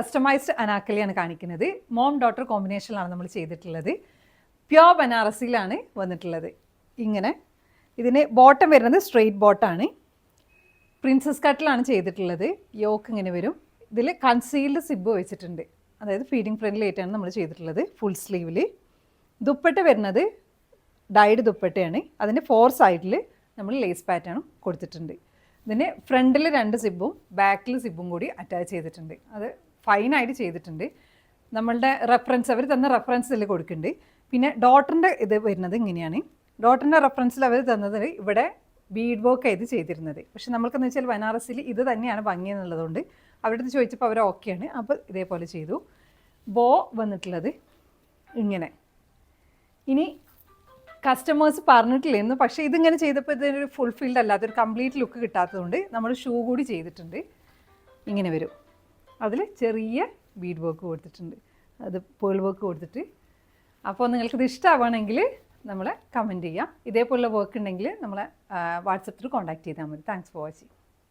Customised അനാർക്കലിയാണ് കാണിക്കുന്നത്. Mom daughter കോമ്പിനേഷനിലാണ് നമ്മൾ ചെയ്തിട്ടുള്ളത്. പ്യോർ ബനാറസിയിലാണ് വന്നിട്ടുള്ളത്. ഇങ്ങനെ ഇതിന് ബോട്ടം വരുന്നത് സ്ട്രെയിറ്റ് ബോട്ടാണ്. പ്രിൻസസ് കട്ടിലാണ് ചെയ്തിട്ടുള്ളത്. യോക്ക് ഇങ്ങനെ വരും. ഇതിൽ കൺസീൽഡ് സിബ് വെച്ചിട്ടുണ്ട്, അതായത് ഫീഡിങ് ഫ്രണ്ട്ലി ആയിട്ടാണ് നമ്മൾ ചെയ്തിട്ടുള്ളത്. ഫുൾ സ്ലീവിൽ ദുപ്പട്ട വരുന്നത് ഡൈഡ് ദുപ്പട്ടയാണ്. അതിൻ്റെ 4 സൈഡിൽ നമ്മൾ ലേസ് പാറ്റേണും കൊടുത്തിട്ടുണ്ട്. ഇതിന് ഫ്രണ്ടിൽ 2 സിബും ബാക്കിൽ സിബും കൂടി അറ്റാച്ച് ചെയ്തിട്ടുണ്ട്. അത് ഫൈനായിട്ട് ചെയ്തിട്ടുണ്ട്. നമ്മളുടെ റെഫറൻസ് അവർ തന്ന റെഫറൻസ് ഇതിൽ കൊടുക്കുന്നുണ്ട്. പിന്നെ ഡോട്ടറിൻ്റെ ഇത് വരുന്നത് ഇങ്ങനെയാണ്. ഡോട്ടറിൻ്റെ റെഫറൻസിൽ അവർ തന്നത് ഇവിടെ ബീഡ് വർക്ക് ആയത് ചെയ്തിരുന്നത്. പക്ഷെ നമ്മൾക്കെന്ന് വെച്ചാൽ ബനാറസിൽ ഇത് തന്നെയാണ് ഭംഗി എന്നുള്ളതുകൊണ്ട് അവരുടെ അടുത്ത് ചോദിച്ചപ്പോൾ അവർ ഓക്കെയാണ്. അപ്പോൾ ഇതേപോലെ ചെയ്തു. ബോ വന്നിട്ടുള്ളത് ഇങ്ങനെ. ഇനി കസ്റ്റമേഴ്സ് പറഞ്ഞിട്ടില്ലായിരുന്നു, പക്ഷേ ഇതിങ്ങനെ ചെയ്തപ്പോൾ ഇതിനൊരു ഫുൾഫിൽഡ് അല്ലാത്ത ഒരു കംപ്ലീറ്റ് ലുക്ക് കിട്ടാത്തതുകൊണ്ട് നമ്മൾ ഷൂ കൂടി ചെയ്തിട്ടുണ്ട്. ഇങ്ങനെ വരും. അതിൽ ചെറിയ ബീഡ് വർക്ക് കൊടുത്തിട്ടുണ്ട്, അത് പേൾ വർക്ക് കൊടുത്തിട്ട്. അപ്പോൾ നിങ്ങൾക്കിത് ഇഷ്ടമാവുകയാണെങ്കിൽ നമ്മളെ കമൻറ്റ് ചെയ്യാം. ഇതേപോലുള്ള വർക്ക് ഉണ്ടെങ്കിൽ നമ്മളെ വാട്സപ്പിൽ കോൺടാക്ട് ചെയ്താൽ മതി. Thanks for watching.